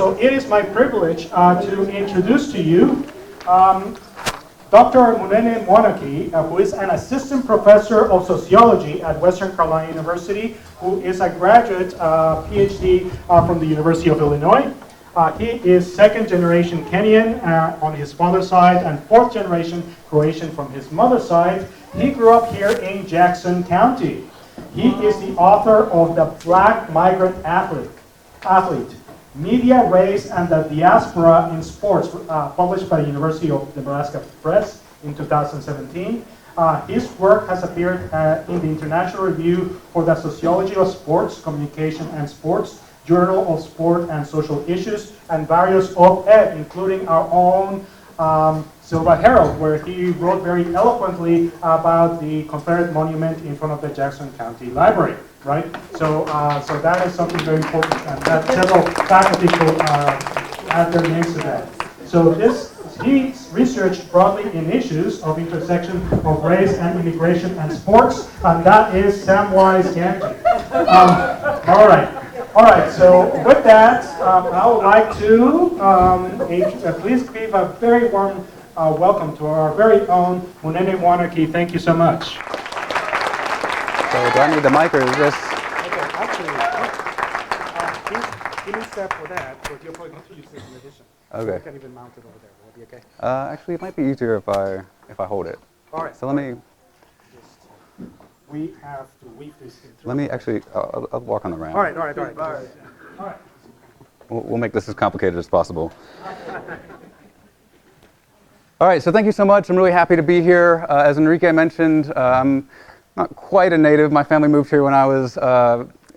So it is my privilege to introduce to you Dr. Munene Mwaniki, who is an assistant professor of sociology at Western Carolina University, who is a graduate PhD from the University of Illinois. He is second generation Kenyan on his father's side and fourth generation Croatian from his mother's side. He grew up here in Jackson County. He is the author of The Black Migrant Athlete, Media, Race, and the Diaspora in Sports, published by the University of Nebraska Press in 2017. His work has appeared in the International Review for the Sociology of Sports, Communication and Sports, Journal of Sport and Social Issues, and various op-ed, including our own Silva Herald, where he wrote very eloquently about the Confederate monument in front of the Jackson County Library, right? So that is something very important, and that several faculty will add their names to that. So he researched broadly in issues of intersection of race and immigration and sports, and that is Samwise Gamgee. All right, so with that, I would like to please give a very warm welcome to our very own Munene Mwaniki. Thank you so much. So do I need the mic or is this? Okay, actually, give me a step for that, but you're probably going to use this in addition. Okay. So you can even mount it over there. Will it be okay? Actually, it might be easier if I hold it. All right. So let me. We have to weave this in. Let me actually. I'll walk on the ramp. All right. We'll make this as complicated as possible. All right, so thank you so much. I'm really happy to be here. As Enrique mentioned, I'm not quite a native. My family moved here when I was in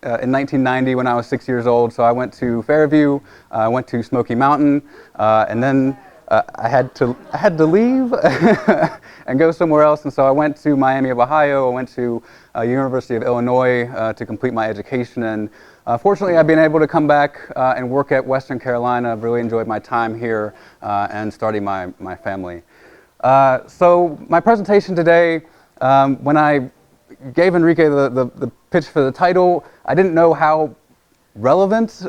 1990 when I was 6 years old. So I went to Fairview, I went to Smoky Mountain, and then I had to leave and go somewhere else. And so I went to Miami of Ohio. I went to University of Illinois to complete my education. And fortunately, I've been able to come back and work at Western Carolina. I've really enjoyed my time here and starting my family. So my presentation today, when I gave Enrique the pitch for the title, I didn't know how relevant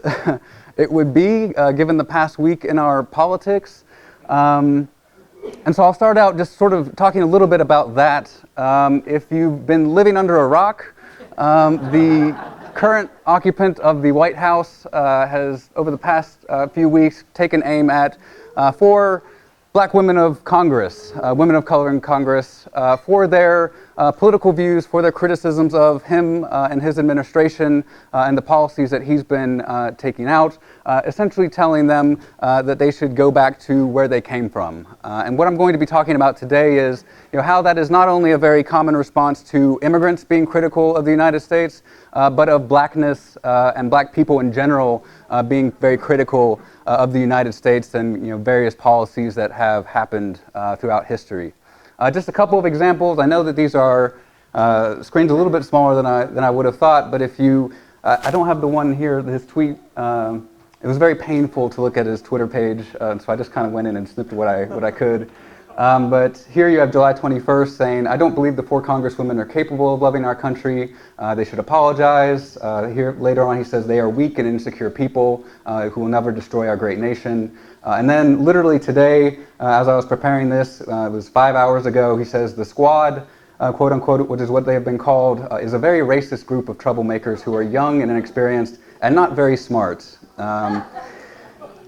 it would be given the past week in our politics. And so I'll start out just sort of talking a little bit about that. If you've been living under a rock, the current occupant of the White House has, over the past few weeks, taken aim at 4 black women of Congress, women of color in Congress, for their political views, for their criticisms of him and his administration and the policies that he's been taking out, essentially telling them that they should go back to where they came from. And what I'm going to be talking about today is how that is not only a very common response to immigrants being critical of the United States, but of blackness and black people in general being very critical of the United States and various policies that have happened throughout history. Just a couple of examples. I know that these are screens a little bit smaller than I would have thought, but if you, I don't have the one here, his tweet. It was very painful to look at his Twitter page, so I just kind of went in and snipped what I could. But here you have July 21st saying, "I don't believe the 4 congresswomen are capable of loving our country. They should apologize." Here later on he says, "They are weak and insecure people who will never destroy our great nation." And then literally today, as I was preparing this, it was 5 hours ago, he says, "The squad," quote unquote, which is what they have been called, is a very racist group of troublemakers who are young and inexperienced and not very smart.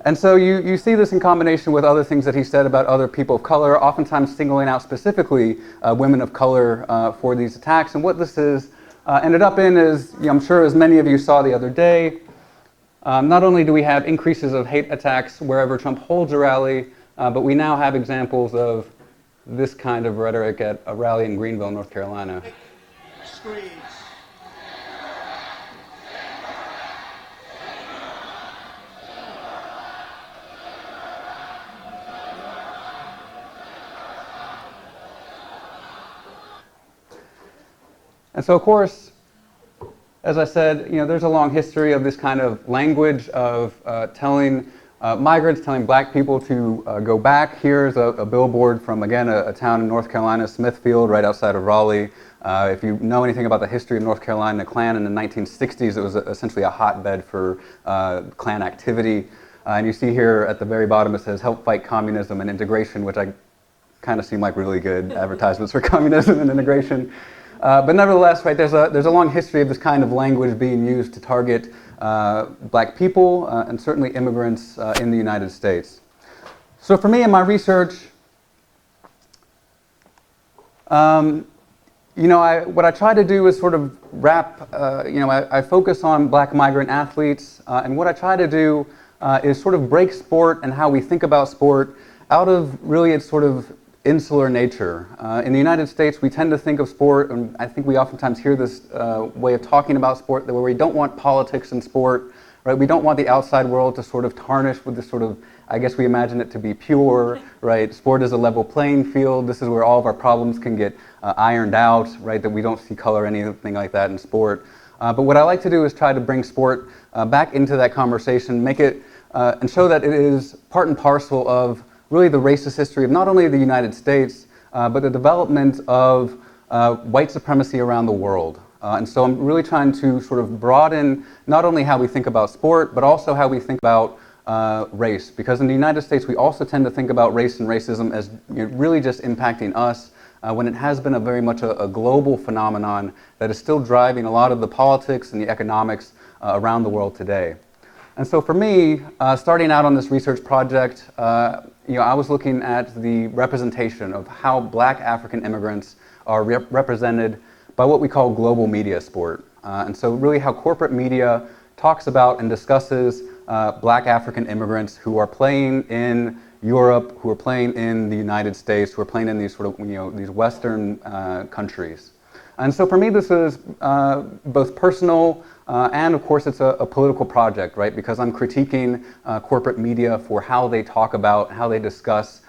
And so you see this in combination with other things that he said about other people of color, oftentimes singling out specifically women of color for these attacks. And what this is ended up in is, I'm sure as many of you saw the other day, not only do we have increases of hate attacks wherever Trump holds a rally, but we now have examples of this kind of rhetoric at a rally in Greenville, North Carolina. Screens. And so, of course, as I said, there's a long history of this kind of language of telling migrants, telling black people to go back. Here's a billboard from, again, a town in North Carolina, Smithfield, right outside of Raleigh. If you know anything about the history of North Carolina, the Klan in the 1960s, it was essentially a hotbed for Klan activity. And you see here at the very bottom it says help fight communism and integration, which I kind of seem like really good advertisements for communism and integration. But nevertheless, right, there's a long history of this kind of language being used to target black people and certainly immigrants in the United States. So for me in my research, what I try to do is sort of wrap, I focus on black migrant athletes, and what I try to do is sort of break sport and how we think about sport out of really its sort of insular nature. In the United States, we tend to think of sport, and I think we oftentimes hear this way of talking about sport, where we don't want politics in sport, right? We don't want the outside world to sort of tarnish with this sort of, I guess we imagine it to be pure, right? Sport is a level playing field. This is where all of our problems can get ironed out, right? That we don't see color or anything like that in sport. But what I like to do is try to bring sport back into that conversation, make it, and show that it is part and parcel of really the racist history of not only the United States, but the development of white supremacy around the world. And so I'm really trying to sort of broaden not only how we think about sport, but also how we think about race. Because in the United States, we also tend to think about race and racism as really just impacting us, when it has been very much a global phenomenon that is still driving a lot of the politics and the economics around the world today. And so for me, starting out on this research project, I was looking at the representation of how black African immigrants are represented by what we call global media sport. And so really how corporate media talks about and discusses black African immigrants who are playing in Europe, who are playing in the United States, who are playing in these sort of, these Western countries. And so for me, this is both personal and of course it's a political project, right? Because I'm critiquing corporate media for how they talk about, how they discuss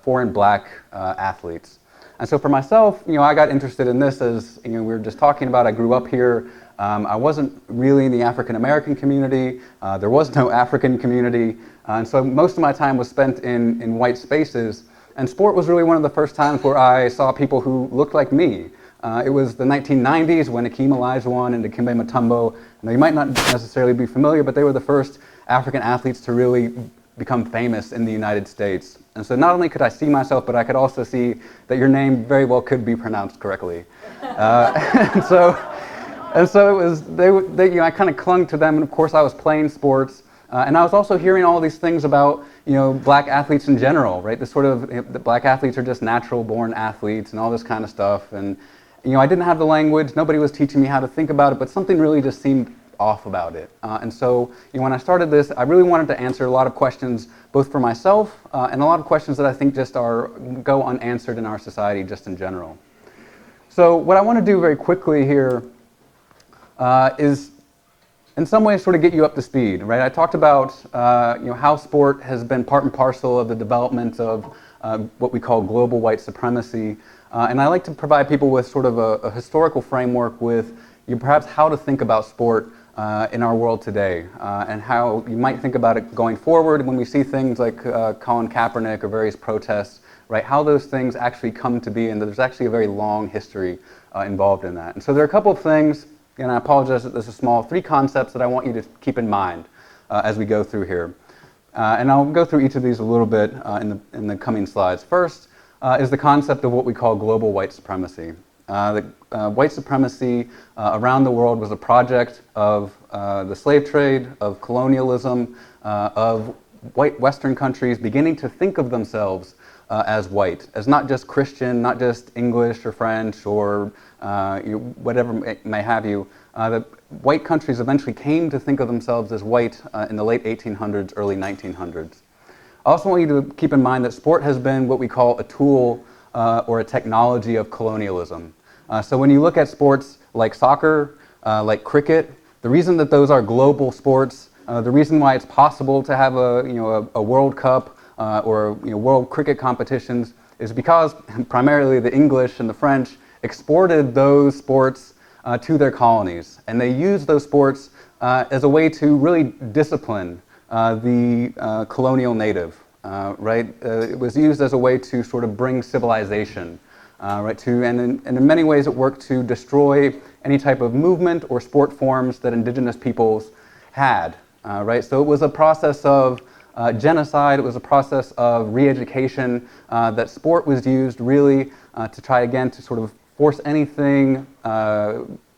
foreign black athletes. And so for myself, I got interested in this as, we were just talking about, I grew up here. I wasn't really in the African American community. There was no African community. And so most of my time was spent in white spaces. And sport was really one of the first times where I saw people who looked like me. It was the 1990s when Akeem Olajuwon and Dikembe Mutombo, you might not necessarily be familiar, but they were the first African athletes to really become famous in the United States. And so not only could I see myself, but I could also see that your name very well could be pronounced correctly. And so it was, I kind of clung to them, and of course I was playing sports. And I was also hearing all these things about, black athletes in general, right? This sort of, the black athletes are just natural born athletes and all this kind of stuff. And, I didn't have the language, nobody was teaching me how to think about it, but something really just seemed off about it. And so, when I started this, I really wanted to answer a lot of questions, both for myself and a lot of questions that I think just go unanswered in our society just in general. So what I want to do very quickly here is in some ways sort of get you up to speed, right? I talked about how sport has been part and parcel of the development of what we call global white supremacy. And I like to provide people with sort of a historical framework with perhaps how to think about sport in our world today, and how you might think about it going forward when we see things like Colin Kaepernick or various protests, right? How those things actually come to be, and there's actually a very long history involved in that. And so there are a couple of things, and I apologize that this is small, 3 concepts that I want you to keep in mind as we go through here. And I'll go through each of these a little bit in the coming slides. First is the concept of what we call global white supremacy. White supremacy around the world was a project of the slave trade, of colonialism, of white Western countries beginning to think of themselves as white, as not just Christian, not just English or French or whatever may have you. The white countries eventually came to think of themselves as white in the late 1800s, early 1900s. I also want you to keep in mind that sport has been what we call a tool or a technology of colonialism. So when you look at sports like soccer, like cricket, the reason that those are global sports, the reason why it's possible to have a World Cup or world cricket competitions is because primarily the English and the French exported those sports to their colonies, and they used those sports as a way to really discipline the colonial native, right? It was used as a way to sort of bring civilization, right? And in many ways it worked to destroy any type of movement or sport forms that indigenous peoples had, right? So it was a process of genocide. It was a process of re-education, that sport was used really to try again to sort of force anything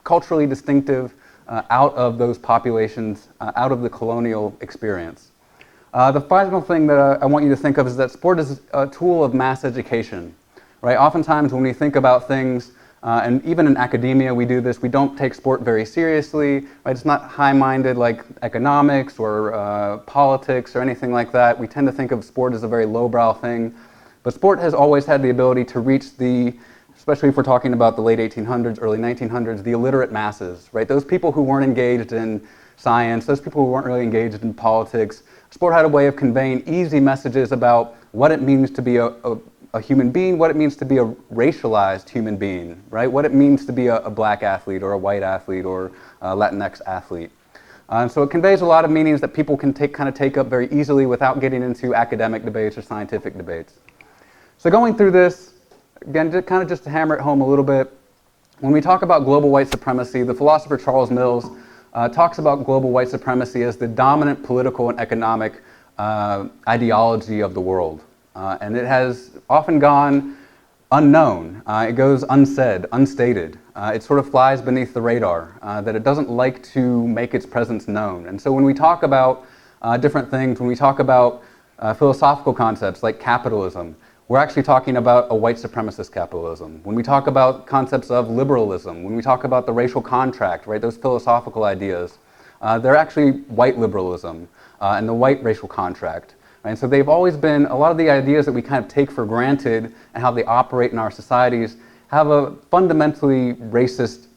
culturally distinctive out of those populations, out of the colonial experience. The final thing that I want you to think of is that sport is a tool of mass education, right? Oftentimes when we think about things, and even in academia we do this, we don't take sport very seriously, right? It's not high-minded like economics or politics or anything like that. We tend to think of sport as a very lowbrow thing, but sport has always had the ability to reach the, especially if we're talking about the late 1800s, early 1900s, the illiterate masses, right? Those people who weren't engaged in science, those people who weren't really engaged in politics. Sport had a way of conveying easy messages about what it means to be a human being, what it means to be a racialized human being, right? What it means to be a black athlete or a white athlete or a Latinx athlete. So it conveys a lot of meanings that people can kind of take up very easily without getting into academic debates or scientific debates. So going through this, again, just to hammer it home a little bit, when we talk about global white supremacy, the philosopher Charles Mills talks about global white supremacy as the dominant political and economic ideology of the world. And it has often gone unknown. It goes unsaid, unstated. It sort of flies beneath the radar, that it doesn't like to make its presence known. And so when we talk about different things, when we talk about philosophical concepts like capitalism, we're actually talking about a white supremacist capitalism. When we talk about concepts of liberalism, when we talk about the racial contract, right, those philosophical ideas, they're actually white liberalism and the white racial contract. And so they've always been, a lot of the ideas that we kind of take for granted and how they operate in our societies have a fundamentally racist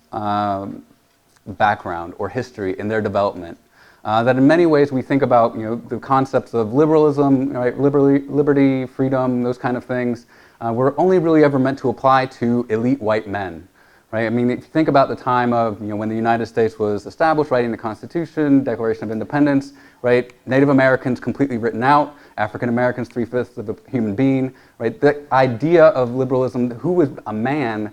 background or history in their development. That in many ways we think about, the concepts of liberalism, right, liberty, freedom, those kind of things, were only really ever meant to apply to elite white men, right? I mean, if you think about the time of, when the United States was established, writing the Constitution, Declaration of Independence, right? Native Americans completely written out, African Americans 3/5 of a human being, right? The idea of liberalism, who was a man,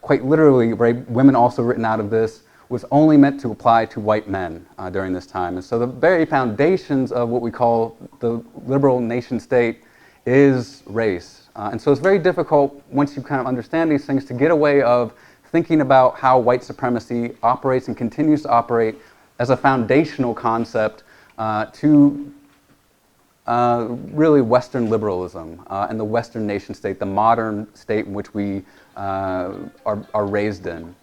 quite literally, right? Women also written out of this, was only meant to apply to white men during this time. And so the very foundations of what we call the liberal nation state is race. And so it's very difficult, once you kind of understand these things, to get away of thinking about how white supremacy operates and continues to operate as a foundational concept to really Western liberalism and the Western nation state, the modern state in which we are raised in.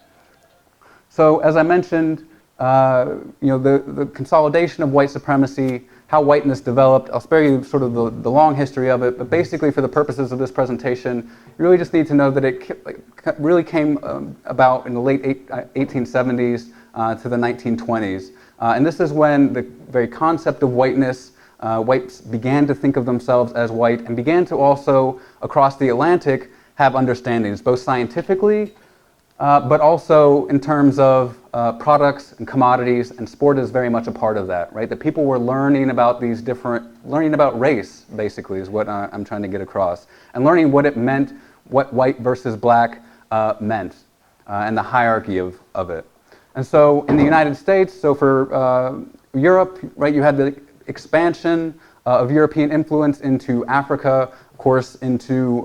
So as I mentioned, the consolidation of white supremacy, how whiteness developed, I'll spare you sort of the long history of it, but basically for the purposes of this presentation, you really just need to know that it really came about in the late 1870s to the 1920s. And this is when the very concept of whiteness, whites began to think of themselves as white and began to also, across the Atlantic, have understandings, both scientifically, but also in terms of products and commodities, and sport is very much a part of that, right? That people were learning about learning about race, basically, is what I'm trying to get across, and learning what it meant, what white versus black meant, and the hierarchy of it. And so in the United States, so for Europe, right, you had the expansion of European influence into Africa, of course, into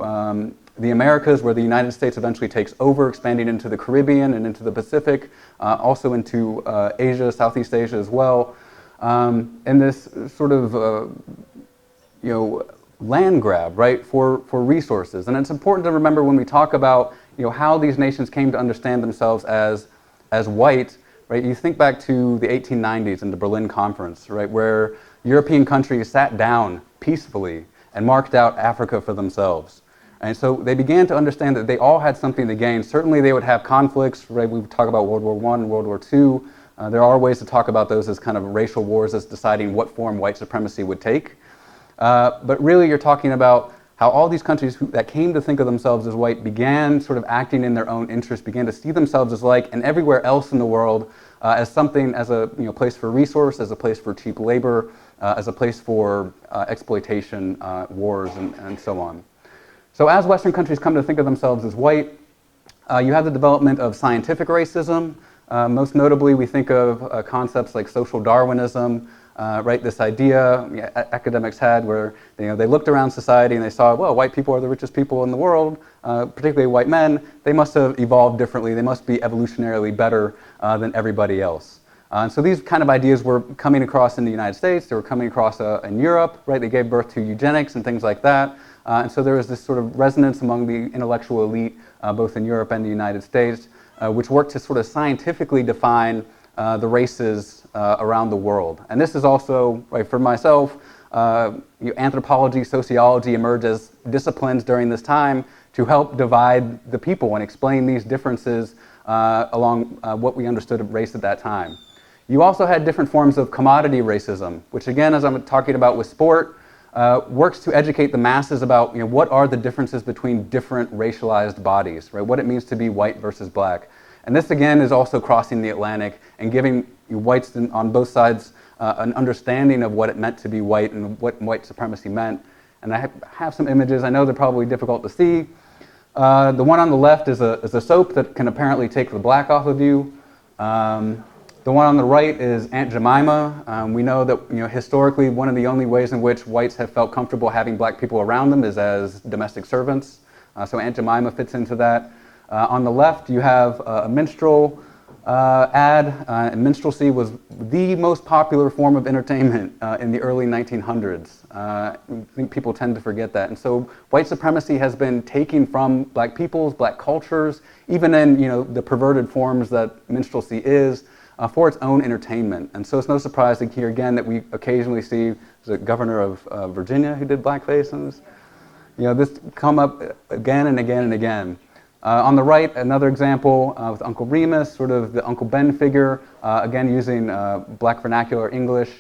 the Americas, where the United States eventually takes over, expanding into the Caribbean and into the Pacific, also into Asia, Southeast Asia as well. And this sort of, land grab, right, for resources. And it's important to remember when we talk about, how these nations came to understand themselves as white, right? You think back to the 1890s and the Berlin Conference, right, where European countries sat down peacefully and marked out Africa for themselves. And so they began to understand that they all had something to gain. Certainly they would have conflicts, right? We talk about World War I and World War II. There are ways to talk about those as kind of racial wars, as deciding what form white supremacy would take. But really you're talking about how all these countries that came to think of themselves as white began sort of acting in their own interest, began to see themselves as like, and everywhere else in the world as something, as a place for resource, as a place for cheap labor, as a place for exploitation, wars, and so on. So as Western countries come to think of themselves as white, you have the development of scientific racism. Most notably, we think of concepts like social Darwinism, right, this idea academics had where they looked around society and they saw, well, white people are the richest people in the world, particularly white men. They must have evolved differently. They must be evolutionarily better than everybody else. And so these kind of ideas were coming across in the United States. They were coming across in Europe, right? They gave birth to eugenics and things like that. And so there was this sort of resonance among the intellectual elite, both in Europe and the United States, which worked to sort of scientifically define the races around the world. And this is also, right, for myself, anthropology, sociology emerged as disciplines during this time to help divide the people and explain these differences along what we understood of race at that time. You also had different forms of commodity racism, which again, as I'm talking about with sport, works to educate the masses about what are the differences between different racialized bodies, right? What it means to be white versus black. And this again is also crossing the Atlantic and giving whites on both sides an understanding of what it meant to be white and what white supremacy meant. And I have some images. I know they're probably difficult to see. The one on the left is a soap that can apparently take the black off of you. The one on the right is Aunt Jemima. We know that historically one of the only ways in which whites have felt comfortable having black people around them is as domestic servants. So Aunt Jemima fits into that. On the left you have a minstrel ad. And minstrelsy was the most popular form of entertainment in the early 1900s. I think people tend to forget that. And so white supremacy has been taken from black peoples, black cultures, even in the perverted forms that minstrelsy is, for its own entertainment. And so it's no surprise here again that we occasionally see the governor of Virginia who did blackface, and this come up again and again and again. On the right, another example with Uncle Remus, sort of the Uncle Ben figure, again using black vernacular English.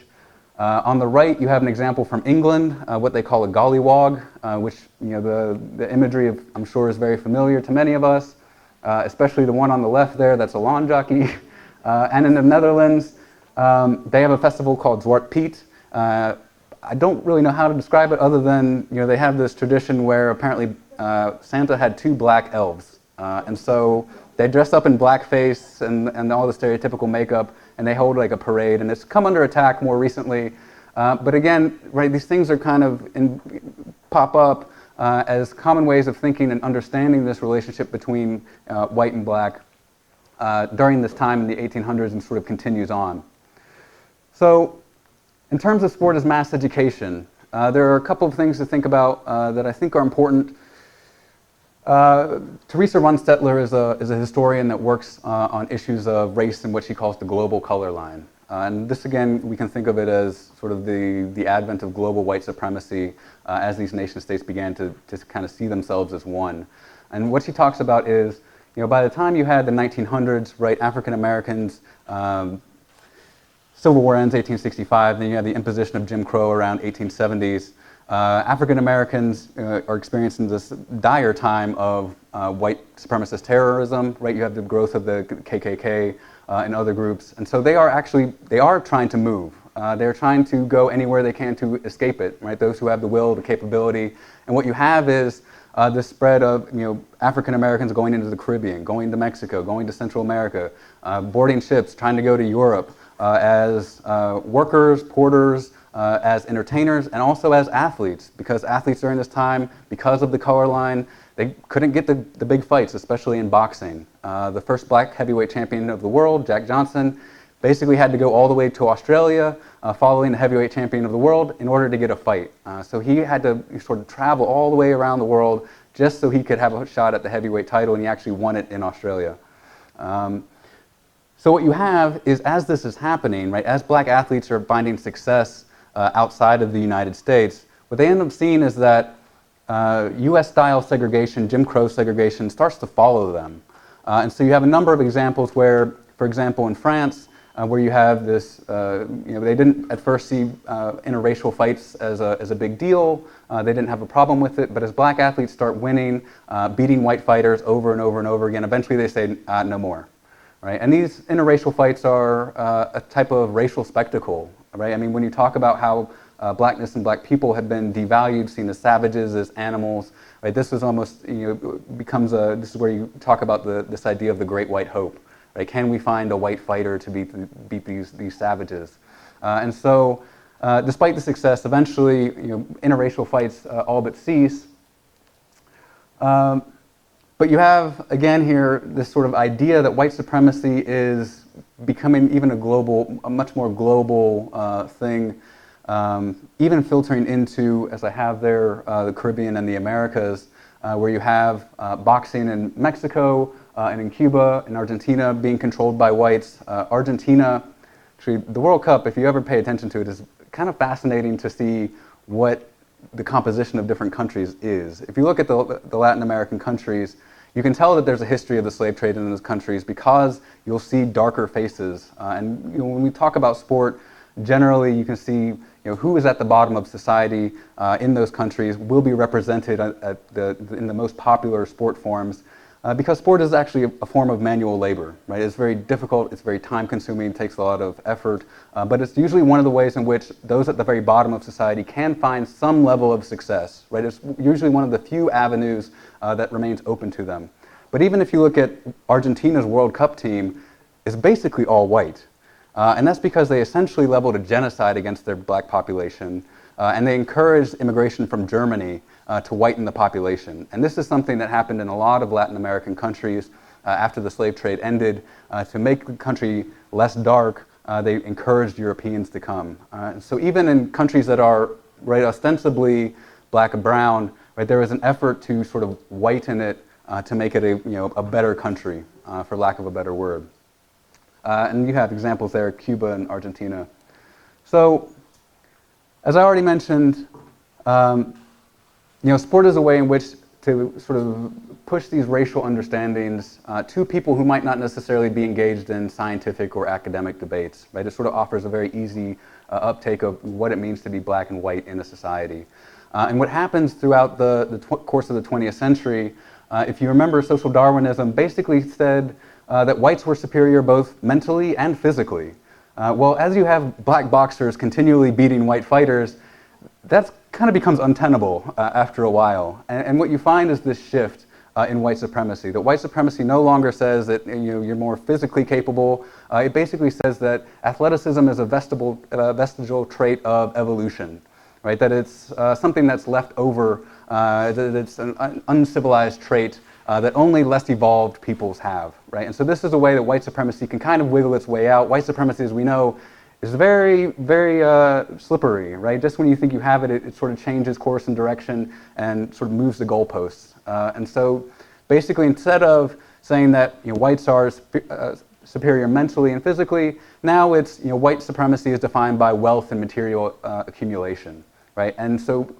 On the right, you have an example from England, what they call a gollywog, which the imagery of, I'm sure, is very familiar to many of us, especially the one on the left there, that's a lawn jockey. And in the Netherlands, they have a festival called Zwart Piet. I don't really know how to describe it other than they have this tradition where apparently Santa had two black elves. And so they dress up in blackface and all the stereotypical makeup, and they hold like a parade. And it's come under attack more recently. But again, right, these things are kind of pop up as common ways of thinking and understanding this relationship between white and black during this time in the 1800s and sort of continues on. So in terms of sport as mass education, there are a couple of things to think about that I think are important. Teresa Runstettler is a historian that works on issues of race and what she calls the global color line. And this again, we can think of it as sort of the advent of global white supremacy as these nation states began to kind of see themselves as one. And what she talks about is, by the time you had the 1900s, right, African Americans, Civil War ends 1865, then you have the imposition of Jim Crow around 1870s. African Americans are experiencing this dire time of white supremacist terrorism, right? You have the growth of the KKK and other groups, and so they are trying to move. They're trying to go anywhere they can to escape it, right? Those who have the will, the capability, and what you have is the spread of African Americans going into the Caribbean, going to Mexico, going to Central America, boarding ships, trying to go to Europe as workers, porters, as entertainers, and also as athletes, because athletes during this time, because of the color line, they couldn't get the big fights, especially in boxing. The first black heavyweight champion of the world, Jack Johnson, basically had to go all the way to Australia following the heavyweight champion of the world in order to get a fight. So he had to sort of travel all the way around the world just so he could have a shot at the heavyweight title, and he actually won it in Australia. So what you have is, as this is happening, right, as black athletes are finding success outside of the United States, what they end up seeing is that US-style segregation, Jim Crow segregation, starts to follow them. And so you have a number of examples where, for example, in France, where you have this, they didn't at first see interracial fights as a big deal. They didn't have a problem with it, but as black athletes start winning, beating white fighters over and over and over again, eventually they say, no more. Right? And these interracial fights are a type of racial spectacle. Right? I mean, when you talk about how blackness and black people have been devalued, seen as savages, as animals, right? This is almost, becomes this is where you talk about this idea of the great white hope. Right? Can we find a white fighter to beat these savages? And so, despite the success, eventually, interracial fights all but cease. But you have, again here, this sort of idea that white supremacy is becoming even a much more global thing, even filtering into, as I have there, the Caribbean and the Americas, where you have boxing in Mexico and in Cuba and Argentina being controlled by whites. Argentina, actually, the World Cup, if you ever pay attention to it, is kind of fascinating to see what the composition of different countries is. If you look at the Latin American countries, you can tell that there's a history of the slave trade in those countries because you'll see darker faces. And when we talk about sport, generally you can see who is at the bottom of society in those countries will be represented in the most popular sport forms. Because sport is actually a form of manual labor, right? It's very difficult, it's very time consuming, takes a lot of effort, but it's usually one of the ways in which those at the very bottom of society can find some level of success, right? It's usually one of the few avenues that remains open to them. But even if you look at Argentina's World Cup team, it's basically all white. And that's because they essentially leveled a genocide against their black population, and they encouraged immigration from Germany to whiten the population. And this is something that happened in a lot of Latin American countries after the slave trade ended. To make the country less dark, they encouraged Europeans to come. So even in countries that are ostensibly black and brown, there was an effort to sort of whiten it to make it a better country, for lack of a better word. And you have examples there, Cuba and Argentina. So, as I already mentioned, sport is a way in which to sort of push these racial understandings to people who might not necessarily be engaged in scientific or academic debates, right? It sort of offers a very easy uptake of what it means to be black and white in a society. And what happens throughout the course of the 20th century, if you remember, social Darwinism basically said that whites were superior both mentally and physically. Well, as you have black boxers continually beating white fighters, that kind of becomes untenable after a while. And what you find is this shift in white supremacy. That white supremacy no longer says that you're more physically capable. It basically says that athleticism is a vestigial trait of evolution, right? That it's something that's left over, that it's an uncivilized trait that only less evolved peoples have, right? And so this is a way that white supremacy can kind of wiggle its way out. White supremacy, as we know, is very, very slippery, right? Just when you think you have it, it sort of changes course and direction and sort of moves the goalposts. And so basically, instead of saying that whites are superior mentally and physically, now it's white supremacy is defined by wealth and material accumulation, right? And so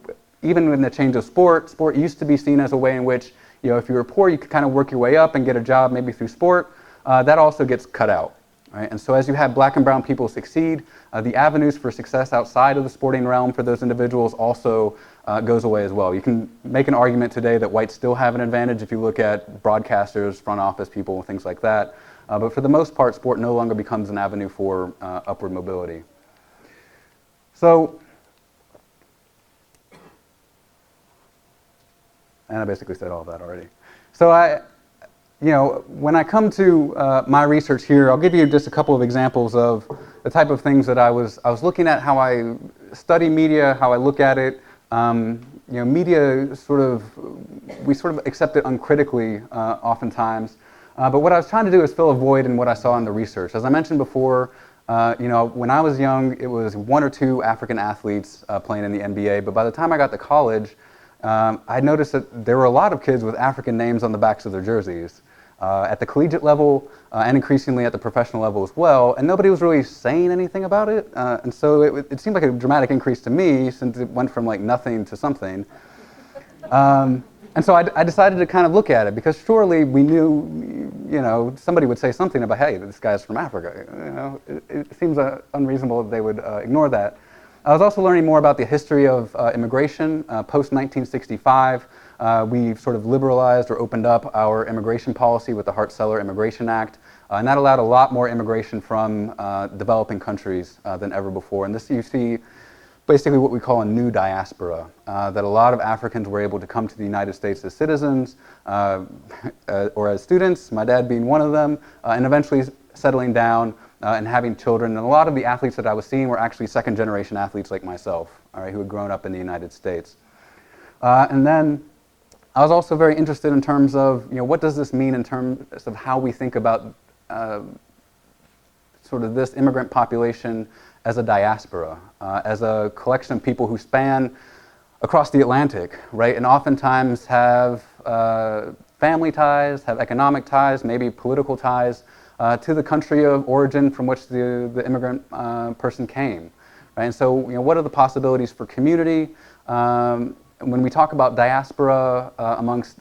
even in the change of sport used to be seen as a way in which if you were poor, you could kind of work your way up and get a job maybe through sport. That also gets cut out. Right? And so as you have black and brown people succeed, the avenues for success outside of the sporting realm for those individuals also goes away as well. You can make an argument today that whites still have an advantage if you look at broadcasters, front office people, things like that. But for the most part, sport no longer becomes an avenue for upward mobility. So, and I basically said all of that already. So when I come to my research here, I'll give you just a couple of examples of the type of things that I was looking at, how I study media, how I look at it. Media we sort of accept it uncritically oftentimes. But what I was trying to do is fill a void in what I saw in the research. As I mentioned before, when I was young, it was 1 or 2 African athletes playing in the NBA. But by the time I got to college, I noticed that there were a lot of kids with African names on the backs of their jerseys at the collegiate level and increasingly at the professional level as well, and nobody was really saying anything about it. And so it seemed like a dramatic increase to me since it went from like nothing to something. And so I decided to kind of look at it because surely we knew, somebody would say something about, hey, this guy's from Africa. It seems unreasonable that they would ignore that. I was also learning more about the history of immigration. Post-1965, we sort of liberalized or opened up our immigration policy with the Hart-Celler Immigration Act, and that allowed a lot more immigration from developing countries than ever before. And this you see basically what we call a new diaspora, that a lot of Africans were able to come to the United States as citizens or as students, my dad being one of them, and eventually settling down and having children. And a lot of the athletes that I was seeing were actually second-generation athletes like myself, all right, who had grown up in the United States. And then I was also very interested in terms of, what does this mean in terms of how we think about sort of this immigrant population as a diaspora, as a collection of people who span across the Atlantic, right, and oftentimes have family ties, have economic ties, maybe political ties to the country of origin from which the immigrant person came, right? And so, what are the possibilities for community? When we talk about diaspora amongst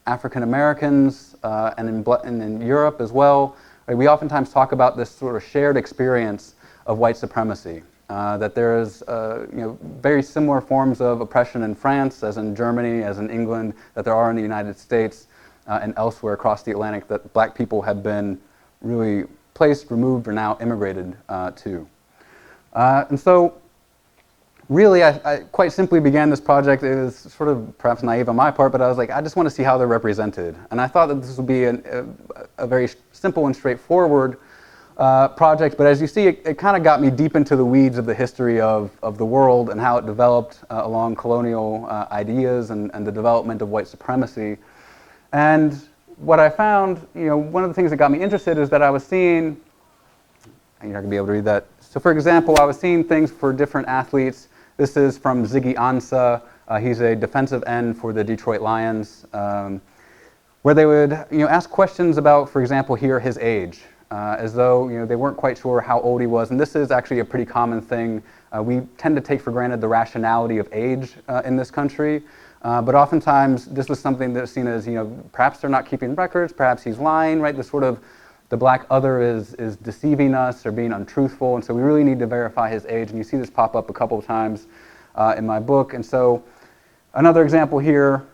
African Americans and in Europe as well, right, we oftentimes talk about this sort of shared experience of white supremacy. That there is very similar forms of oppression in France, as in Germany, as in England, that there are in the United States and elsewhere across the Atlantic, that black people have been really placed, removed, or now immigrated to. And so really, I quite simply began this project. It was sort of perhaps naive on my part, but I was like, I just want to see how they're represented. And I thought that this would be a very simple and straightforward project, but as you see, it kind of got me deep into the weeds of the history of the world and how it developed along colonial ideas and the development of white supremacy. And what I found, one of the things that got me interested is that I was seeing, and you're not going to be able to read that. So for example, I was seeing things for different athletes. This is from Ziggy Ansah. He's a defensive end for the Detroit Lions, where they would ask questions about, for example, here, his age. As though they weren't quite sure how old he was, and this is actually a pretty common thing. We tend to take for granted the rationality of age in this country, but oftentimes this was something that's seen as perhaps they're not keeping records, perhaps he's lying, right? The black other is deceiving us or being untruthful, and so we really need to verify his age. And you see this pop up a couple of times in my book. And so another example here.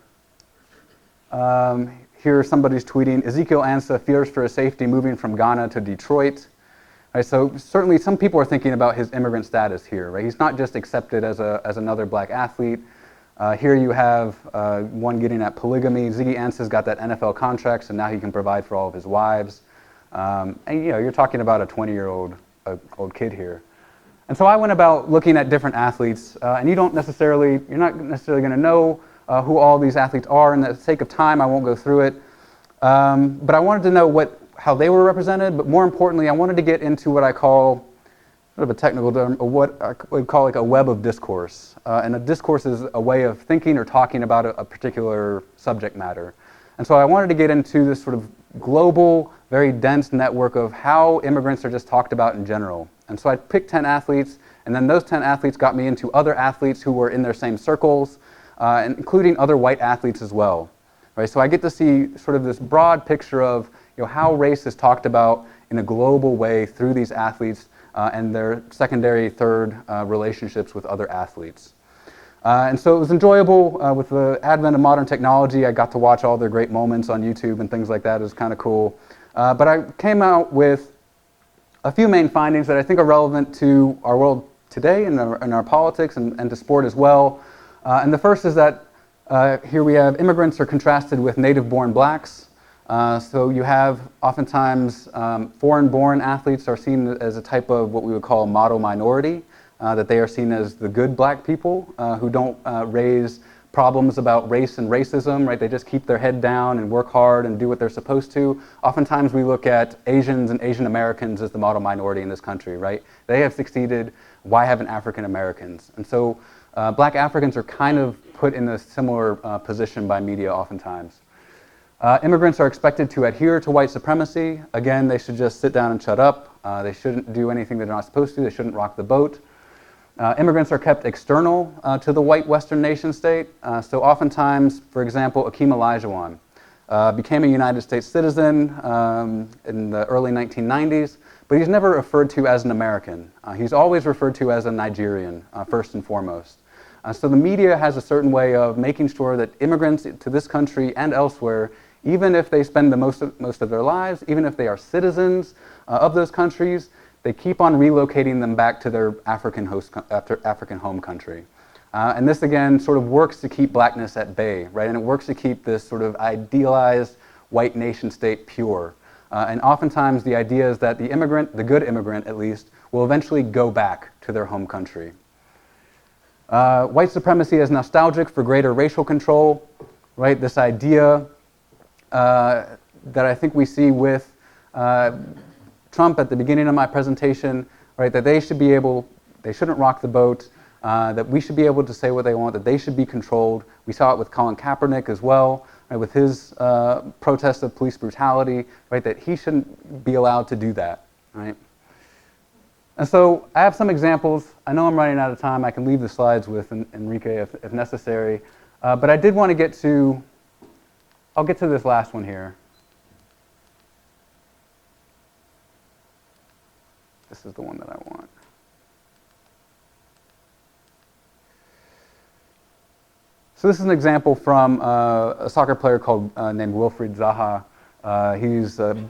Here somebody's tweeting, Ezekiel Ansah fears for his safety moving from Ghana to Detroit. Right, so certainly some people are thinking about his immigrant status here. Right? He's not just accepted as another black athlete. Here you have one getting at polygamy. Ziggy Ansah's got that NFL contract, so now he can provide for all of his wives. And you're talking about a 20-year-old old kid here. And so I went about looking at different athletes, and you're not necessarily going to know who all these athletes are. In the sake of time, I won't go through it. But I wanted to know how they were represented, but more importantly, I wanted to get into what I call, sort of a technical term, what I would call like a web of discourse. And a discourse is a way of thinking or talking about a particular subject matter. And so I wanted to get into this sort of global, very dense network of how immigrants are just talked about in general. And so I picked 10 athletes, and then those 10 athletes got me into other athletes who were in their same circles, including other white athletes as well. Right? So I get to see sort of this broad picture of how race is talked about in a global way through these athletes and their secondary, third relationships with other athletes. And so it was enjoyable. With the advent of modern technology, I got to watch all their great moments on YouTube and things like that. It was kind of cool. But I came out with a few main findings that I think are relevant to our world today and our politics and to sport as well. And the first is that here we have immigrants are contrasted with native-born blacks. So you have oftentimes foreign-born athletes are seen as a type of what we would call model minority, that they are seen as the good black people who don't raise problems about race and racism, right? They just keep their head down and work hard and do what they're supposed to. Oftentimes we look at Asians and Asian Americans as the model minority in this country, right? They have succeeded, why haven't African Americans? And so black Africans are kind of put in a similar position by media oftentimes. Immigrants are expected to adhere to white supremacy. Again, they should just sit down and shut up. They shouldn't do anything they're not supposed to. They shouldn't rock the boat. Immigrants are kept external to the white Western nation state. So oftentimes, for example, Akeem Olajuwon became a United States citizen in the early 1990s, but he's never referred to as an American. He's always referred to as a Nigerian, first and foremost. So the media has a certain way of making sure that immigrants to this country and elsewhere, even if they spend the most of their lives, even if they are citizens of those countries, they keep on relocating them back to their African home country. And this, again, sort of works to keep blackness at bay, right? And it works to keep this sort of idealized white nation state pure. And oftentimes the idea is that the immigrant, the good immigrant at least, will eventually go back to their home country. White supremacy is nostalgic for greater racial control, right? This idea that I think we see with Trump at the beginning of my presentation, right? That they shouldn't rock the boat, that we should be able to say what they want, that they should be controlled. We saw it with Colin Kaepernick as well, right? With his protest of police brutality, right? That he shouldn't be allowed to do that, right? And so I have some examples. I know I'm running out of time. I can leave the slides with Enrique if necessary. But I did want to get to, I'll get to this last one here. This is the one that I want. So this is an example from a soccer player named Wilfried Zaha. He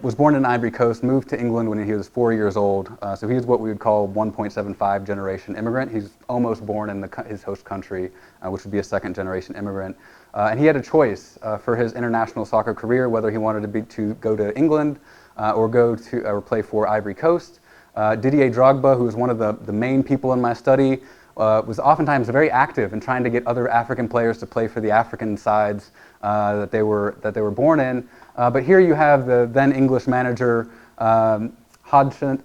was born in Ivory Coast, moved to England when he was 4 years old. So he's what we would call 1.75 generation immigrant. He's almost born in his host country, which would be a second generation immigrant. And he had a choice for his international soccer career, whether he wanted to go to England or play for Ivory Coast. Didier Drogba, who was one of the main people in my study, was oftentimes very active in trying to get other African players to play for the African sides that they were born in. But here you have the then English manager Hodgson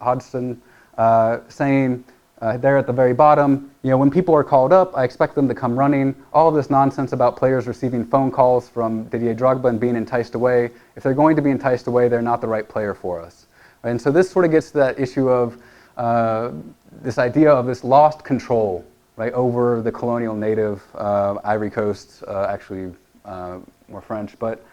saying there at the very bottom, when people are called up, I expect them to come running. All of this nonsense about players receiving phone calls from Didier Drogba and being enticed away. If they're going to be enticed away, they're not the right player for us. And so this sort of gets to that issue of this idea of this lost control, right, over the colonial native Ivory Coast, actually more French, but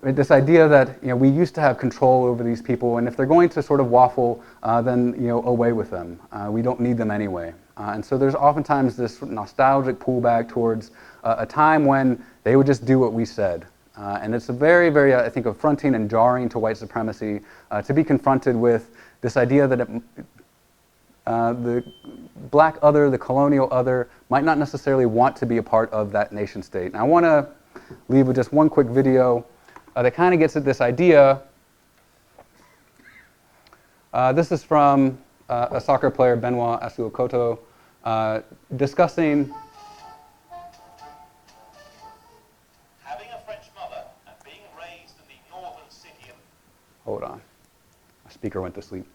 this idea that we used to have control over these people, and if they're going to sort of waffle, then away with them. We don't need them anyway. And so there's oftentimes this nostalgic pullback towards a time when they would just do what we said. And it's a very, very, I think, affronting and jarring to white supremacy to be confronted with this idea that the black other, the colonial other, might not necessarily want to be a part of that nation state. And I want to leave with just one quick video that kind of gets at this idea. This is from a soccer player, Benoit Asuokoto, discussing having a French mother and being raised in the northern city of... Hold on. My speaker went to sleep.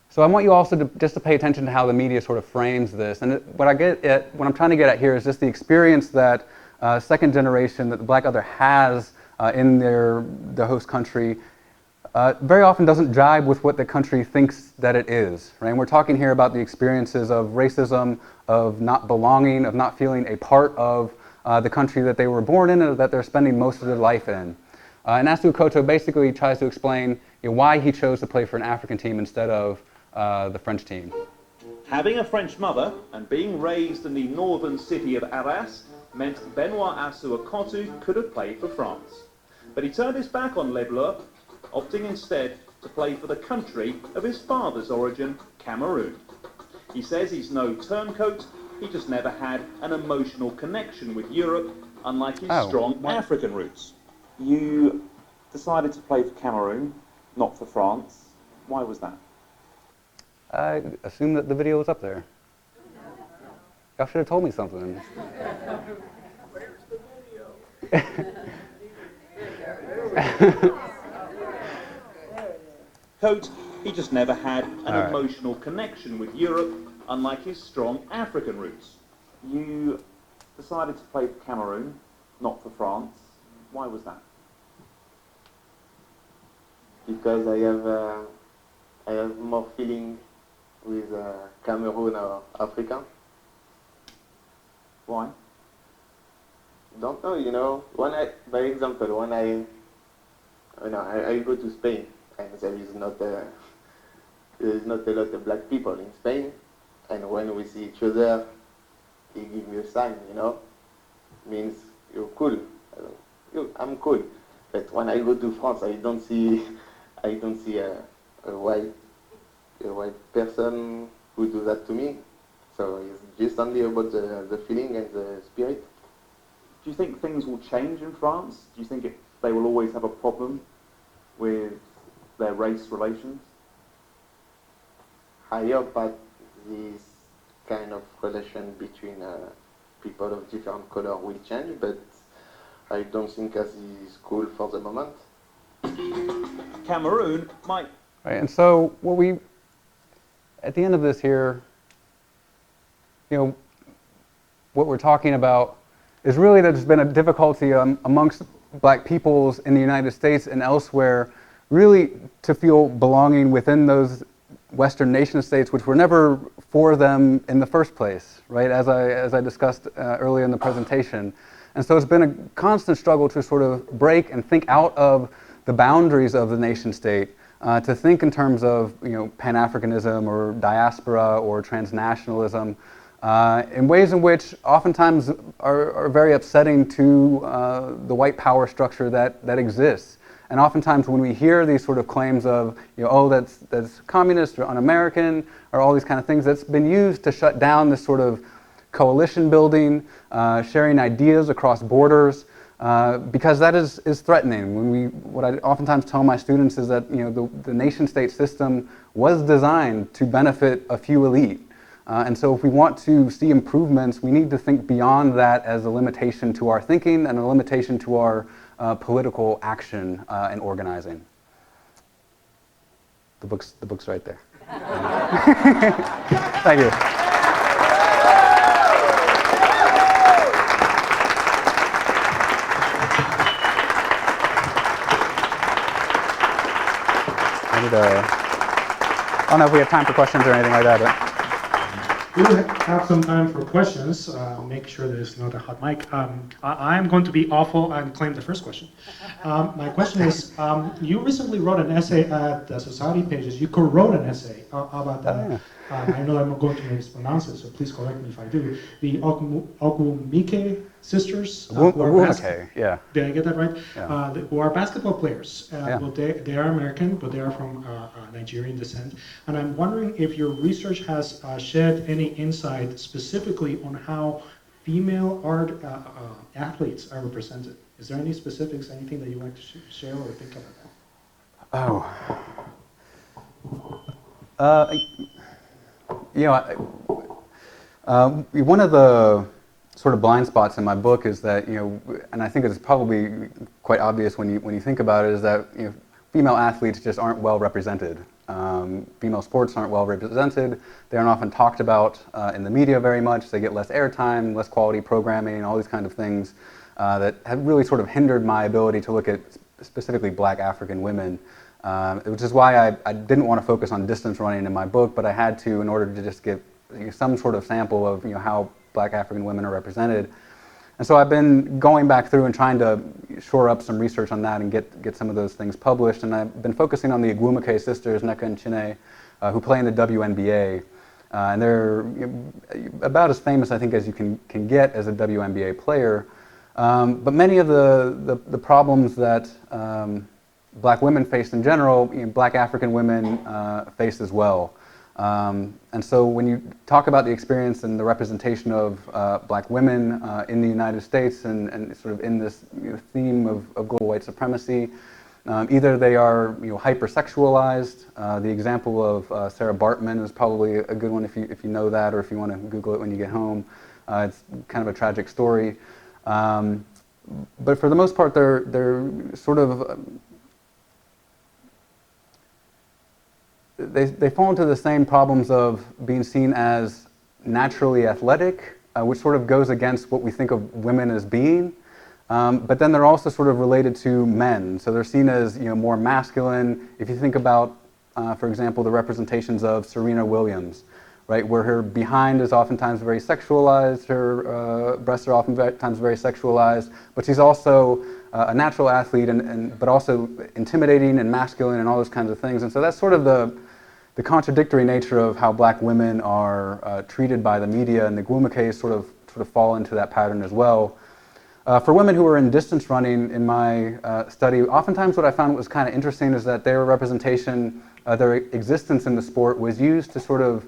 So I want you also just to pay attention to how the media sort of frames this. And what I'm trying to get at here is just the experience that second generation, that the black other has in the host country, very often doesn't jibe with what the country thinks that it is. Right? And we're talking here about the experiences of racism, of not belonging, of not feeling a part of the country that they were born in and that they're spending most of their life in. And Asuokoto basically tries to explain why he chose to play for an African team instead of the French team. Having a French mother and being raised in the northern city of Arras meant Benoit Asuokoto could have played for France. But he turned his back on Les Bleus, opting instead to play for the country of his father's origin, Cameroon. He says he's no turncoat, he just never had an emotional connection with Europe, unlike his strong African roots. You decided to play for Cameroon, not for France. Why was that? I assumed that the video was up there. Y'all should have told me something. Where's the video? Coat, he just never had an emotional connection with Europe, unlike his strong African roots. You decided to play for Cameroon, not for France. Why was that? Because I have more feeling with Cameroon or Africa. Why? Don't know, when I go to Spain, and there is not a lot of black people in Spain, and when we see each other, he give me a sign, means you're cool. I'm cool. But when I go to France, I don't see a white person who do that to me. So it's just only about the feeling and the spirit. Do you think things will change in France? Do you think they will always have a problem with their race relations? I hope that this kind of relation between people of different color will change, but I don't think that is cool for the moment. Cameroon might... Right, and so at the end of this here, what we're talking about is really that there's been a difficulty amongst black peoples in the United States and elsewhere, really to feel belonging within those Western nation states, which were never for them in the first place, right? As I discussed earlier in the presentation. And so it's been a constant struggle to sort of break and think out of the boundaries of the nation state, to think in terms of Pan-Africanism or diaspora or transnationalism, in ways in which oftentimes are very upsetting to the white power structure that exists. And oftentimes when we hear these sort of claims of, oh, that's communist or un-American, or all these kind of things, that's been used to shut down this sort of coalition building, sharing ideas across borders, because that is threatening. What I oftentimes tell my students is that the nation-state system was designed to benefit a few elite. And so if we want to see improvements, we need to think beyond that as a limitation to our thinking and a limitation to our political action and organizing. The book's right there. Thank you. I don't know if we have time for questions or anything like that. But. We will have some time for questions. Make sure that it's not a hot mic. I'm going to be awful and claim the first question. My question is, you recently wrote an essay at the Society Pages. You co-wrote an essay about, I know I'm going to mispronounce it, so please correct me if I do, the Ogumike sisters. Yeah. Did I get that right? Yeah. Who are basketball players. Yeah. Well, they are American, but they are from Nigerian descent. And I'm wondering if your research has shed any insight specifically on how female art athletes are represented. Is there any specifics, anything that you want to share or think about that? One of the sort of blind spots in my book is that, and I think it's probably quite obvious when you think about it, is that female athletes just aren't well represented. Female sports aren't well represented. They aren't often talked about in the media very much. They get less airtime, less quality programming, all these kind of things that have really sort of hindered my ability to look at specifically black African women, which is why I didn't want to focus on distance running in my book, but I had to in order to just give some sort of sample of how black African women are represented. And so I've been going back through and trying to shore up some research on that and get some of those things published. And I've been focusing on the Agwumike sisters, Nneka and Chinne, who play in the WNBA. And they're about as famous, I think, as you can get as a WNBA player. But many of the problems that black women face in general, black African women face as well. And so when you talk about the experience and the representation of black women in the United States and sort of in this theme of global white supremacy, either they are hypersexualized. The example of Sarah Bartman is probably a good one if you know that, or if you want to Google it when you get home. It's kind of a tragic story. But for the most part, they're sort of they fall into the same problems of being seen as naturally athletic, which sort of goes against what we think of women as being. But then they're also sort of related to men. So they're seen as more masculine. If you think about, for example, the representations of Serena Williams, right, where her behind is oftentimes very sexualized, her breasts are oftentimes very sexualized, but she's also a natural athlete, but also intimidating and masculine and all those kinds of things. And so that's sort of the contradictory nature of how black women are treated by the media, and the Agwumike sort of fall into that pattern as well. For women who are in distance running in my study, oftentimes what I found was kind of interesting is that their representation, their existence in the sport was used to sort of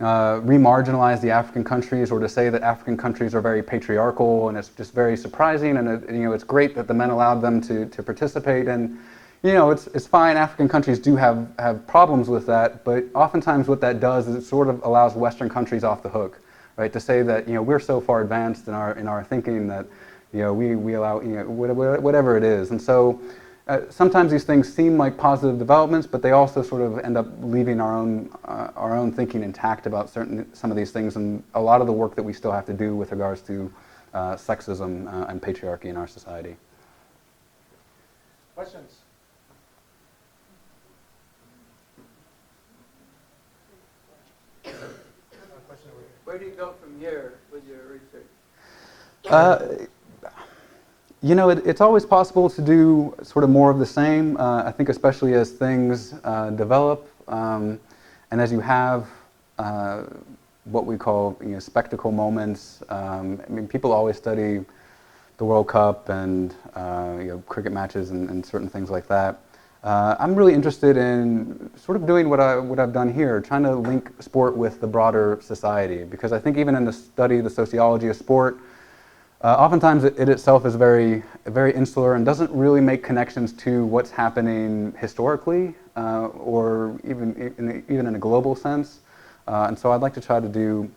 remarginalize the African countries, or to say that African countries are very patriarchal and it's just very surprising, and it's great that the men allowed them to participate. And it's fine. African countries do have problems with that, but oftentimes what that does is it sort of allows Western countries off the hook, right? To say that we're so far advanced in our thinking that we allow whatever it is. And so sometimes these things seem like positive developments, but they also sort of end up leaving our own thinking intact about some of these things, and a lot of the work that we still have to do with regards to sexism and patriarchy in our society. Questions? Where do you go from here with your research? It's always possible to do sort of more of the same. I think especially as things develop, and as you have what we call spectacle moments. People always study the World Cup and cricket matches and certain things like that. I'm really interested in sort of doing what I've done here, trying to link sport with the broader society, because I think even in the sociology of sport, oftentimes it itself is very insular and doesn't really make connections to what's happening historically, or even in a global sense. And so I'd like to try to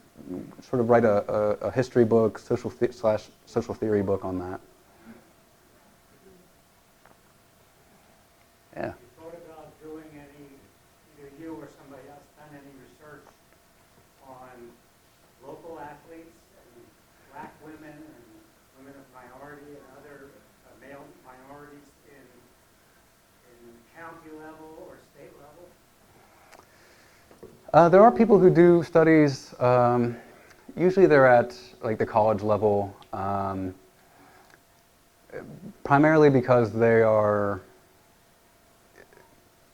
write a history book, social theory book on that. Yeah. You thought about doing either you or somebody else, done any research on local athletes and black women and women of minority and other male minorities in county level or state level? There are people who do studies. Usually they're at like the college level, primarily because they are,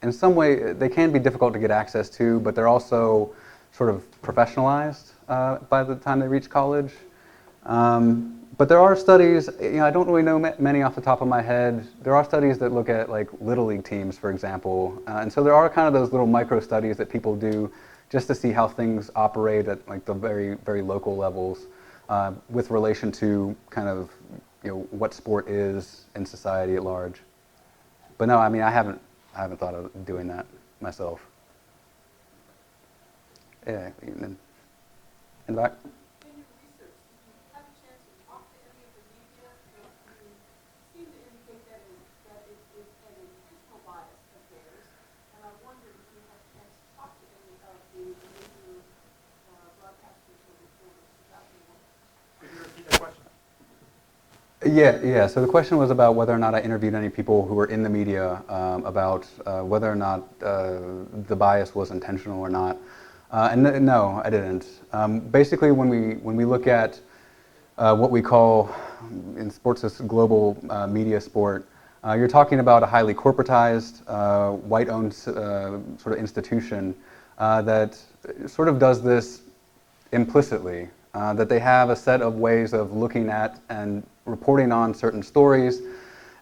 in some way, they can be difficult to get access to, but they're also sort of professionalized by the time they reach college. But there are studies, I don't really know many off the top of my head. There are studies that look at like Little League teams, for example. And so there are kind of those little micro studies that people do just to see how things operate at like the very, very local levels with relation to kind of what sport is in society at large. But no, I haven't thought of doing that myself. Yeah, in the back. In your research, did you have a chance to talk to any of the media? You seem to indicate that it is an intentional bias of theirs, and I wondered if you had a chance to talk to any of the major broadcasters or reporters about your work. Could you repeat the question? Yeah. So the question was about whether or not I interviewed any people who were in the media about whether or not the bias was intentional or not. And no, I didn't. Basically, when we look at what we call in sports this global media sport, you're talking about a highly corporatized, white-owned sort of institution that sort of does this implicitly. That they have a set of ways of looking at and reporting on certain stories,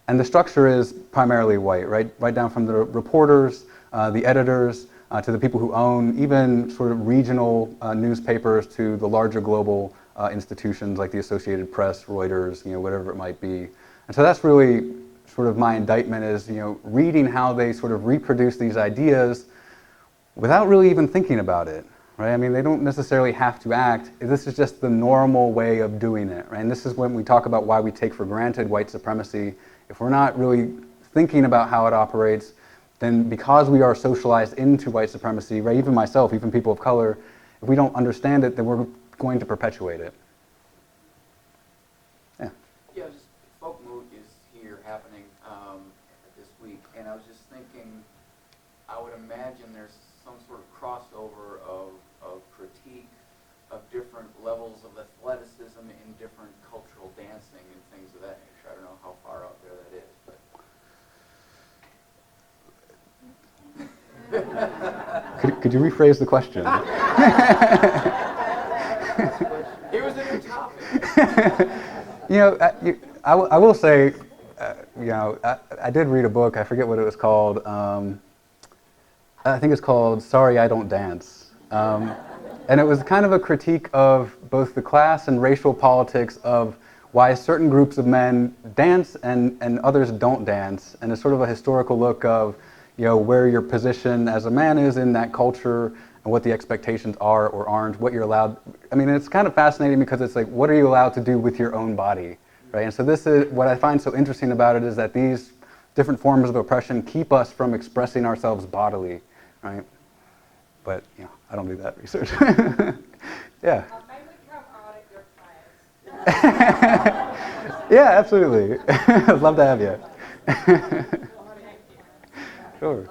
and the structure is primarily white, right down from the reporters, the editors, to the people who own even sort of regional newspapers, to the larger global institutions like the Associated Press, Reuters, whatever it might be. And so that's really sort of my indictment, is reading how they sort of reproduce these ideas without really even thinking about it. Right? They don't necessarily have to act. This is just the normal way of doing it. Right? And this is when we talk about why we take for granted white supremacy. If we're not really thinking about how it operates, then because we are socialized into white supremacy, right? Even myself, even people of color, if we don't understand it, then we're going to perpetuate it. Yeah. Yeah, just Folk Moot is here happening this week, and I was just thinking, I would imagine there's some sort of crossover of critique of different levels of athleticism in different cultural dancing and things of that nature. I don't know how far out there that is, but Could you rephrase the question? it was a new topic. I will say, I did read a book. I forget what it was called. I think it's called "Sorry, I Don't Dance." And it was kind of a critique of both the class and racial politics of why certain groups of men dance and others don't dance. And it's sort of a historical look of, you know, where your position as a man is in that culture and what the expectations are or aren't, what you're allowed. I mean, it's kind of fascinating because it's like, what are you allowed to do with your own body, right? And so this is, what I find so interesting about it is that these different forms of oppression keep us from expressing ourselves bodily, right? But, you know, I don't do that research. Yeah. Maybe come audit your class. Yeah, absolutely. I'd love to have you. Sure.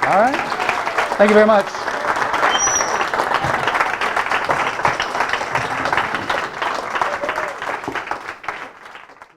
All right. Thank you very much.